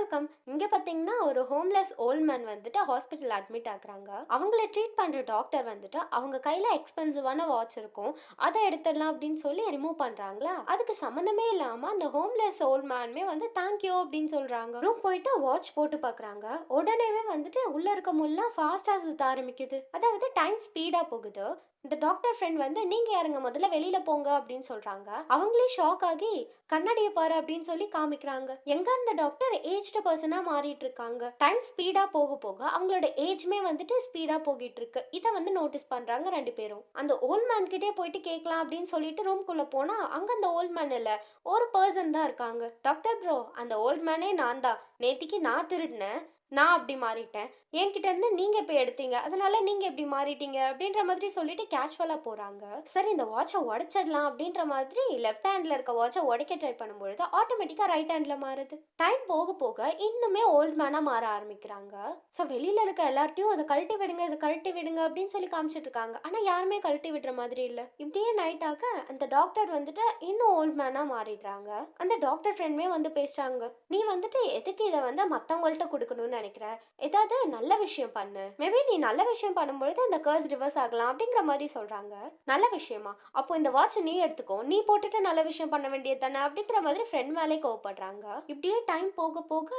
Welcome. இங்க பாத்தீங்கன்னா ஒரு ஹோம்லெஸ் ஓல்ட் மேன் வந்துட்டு ஹாஸ்பிட்டல் அட்மிட் ஆகுறாங்க. அவங்கள ட்ரீட் பண்ற டாக்டர் வந்துட்டு அவங்க கையில எக்ஸ்பென்சிவான வாட்ச் இருக்கும். அதை எடுத்துடலாம் அப்படின்னு சொல்லி ரிமூவ் பண்றாங்களா, அதுக்கு சம்மந்தமே இல்லாம அந்த ஹோம்லெஸ் ஓல்ட் மேனுமே வந்து தேங்க்யூ அப்படின்னு சொல்றாங்க. ரூம் போயிட்டு வாட்ச் போட்டு பாக்குறாங்க. உடனேவே வந்துட்டு உள்ள இருக்க முல்லாம் ஃபாஸ்டா சுத்த ஆரம்பிக்குது. அதாவது டைம் ஸ்பீடா போகுது. இந்த டாக்டர் ஃப்ரெண்ட் வந்து நீங்க யாருங்க, முதல்ல வெளியில போங்க அப்படின்னு சொல்றாங்க. அவங்களே ஷாக் ஆகி கண்ணாடியை பாரு அப்படின்னு சொல்லி காமிக்கிறாங்க. எங்க அந்த டாக்டர் ஏஜ்டு பர்சனா மாறிட்டு இருக்காங்க. டைம் ஸ்பீடா போக போக அவங்களோட ஏஜ்மே வந்துட்டு ஸ்பீடா போகிட்டு இருக்கு. இதை வந்து நோட்டீஸ் பண்றாங்க ரெண்டு பேரும். அந்த ஓல்ட் மேன் கிட்டே போயிட்டு கேட்கலாம் அப்படின்னு சொல்லிட்டு ரூம்குள்ள போனா அங்க அந்த ஓல்ட் மேன் இல்ல, ஒரு பர்சன் தான் இருக்காங்க. டாக்டர் ப்ரோ, அந்த ஓல்ட் மேனே நான் தான். நேத்திக்கு நான் திருடினேன், நான் அப்படி மாறிட்டேன். என்கிட்ட இருந்து நீங்க இப்ப எடுத்தீங்க, அதனால நீங்க எப்படி மாறிட்டீங்க அப்படின்ற மாதிரி சொல்லிட்டு கேஷுவலா போறாங்க. சரி, இந்த வாட்சை உடைச்சிடலாம் அப்படின்ற மாதிரி லெஃப்ட் ஹேண்ட்ல இருக்க வாட்சை உடைக்க ட்ரை பண்ணும்பொழுது ஆட்டோமேட்டிக்கா ரைட் ஹேண்ட்ல மாறுது. டைம் போக போக இன்னுமே ஓல்ட் மேனா மாற ஆரம்பிக்கிறாங்க. ஸோ வெளியில இருக்க எல்லார்ட்டையும் அதை கழட்டி விடுங்க, இதை கழட்டி விடுங்க அப்படின்னு சொல்லி காமிச்சிட்டு இருக்காங்க. ஆனா யாருமே கழட்டி விடுற மாதிரி இல்ல. இப்படியே நைட் ஆக அந்த டாக்டர் வந்துட்டு இன்னும் ஓல்ட் மேனா மாறிடுறாங்க. அந்த டாக்டர் ஃப்ரெண்டுமே வந்து பேசுறாங்க. நீ வந்துட்டு எதுக்கு இதை வந்து மத்தவங்கள்ட்ட கொடுக்கணும்னு நினைக்கிற? ஏதாவது நல்ல விஷயம் பண்ணு. மேபி நீ நல்ல விஷயம் பண்ணும்பொழுது அந்த கர்ஸ் ரிவர்ஸ் ஆகலாம் அப்படிங்கிற மாதிரி சொல்றாங்க. நல்ல விஷயமா? அப்போ இந்த வாட்ச் நீ எடுத்துக்கோ, நீ போட்டுட்டு நல்ல விஷயம் பண்ண வேண்டியது தானே அப்படிங்கிற மாதிரி ஃப்ரெண்ட் மேலே கோவப்படுறாங்க. இப்படியே டைம் போக போக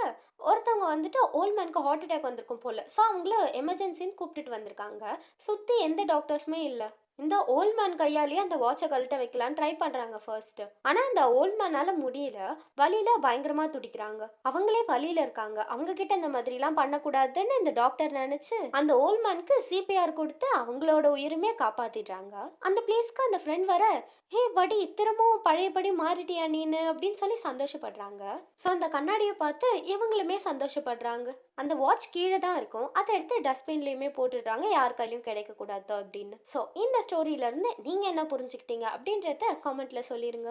ஒருத்தவங்க வந்துட்டு ஓல்ட் மேனுக்கு ஹார்ட் அட்டாக் வந்திருக்கும் போல. ஸோ அவங்கள எமர்ஜென்சின்னு கூப்பிட்டுட்டு வந்திருக்காங்க. சுத்தி எந்த டாக்டர்ஸுமே இல்லை. இந்த ஓல்ட் மேன் கையாலேயே அந்த வாட்சை கழட்ட வைக்கலான்னு ட்ரை பண்றாங்க ஃபர்ஸ்ட். ஆனா இந்த ஓல்ட் மேனால முடியல. வலியில பயங்கரமா துடிக்கிறாங்க. அவங்களே வலியில இருக்காங்க, அவங்க கிட்ட இந்த மாதிரி எல்லாம் பண்ணக்கூடாதுன்னு இந்த டாக்டர் நினைச்சு அந்த ஓல்ட் மேனுக்கு சிபிஆர் கொடுத்து அவங்களோட உயிருமே காப்பாத்திடுறாங்க. அந்த பிளேஸ்க்கு அந்த ஃப்ரெண்ட் வர, ஹே படி, திரும்பவும் பழையபடி மாறிட்டியா நீனு அப்படின்னு சொல்லி சந்தோஷப்படுறாங்க. ஸோ அந்த கண்ணாடியை பார்த்து இவங்களுமே சந்தோஷப்படுறாங்க. அந்த வாட்ச் கீழே தான் இருக்கும், அதை எடுத்து டஸ்ட்பின்லயுமே போட்டுடுறாங்க, யார் கையிலும் கிடைக்க கூடாது அப்படின்னு. ஸோ இந்த ஸ்டோரியில இருந்து நீங்க என்ன புரிஞ்சுக்கிட்டீங்க அப்படின்றத கமெண்ட்ல சொல்லிருங்க.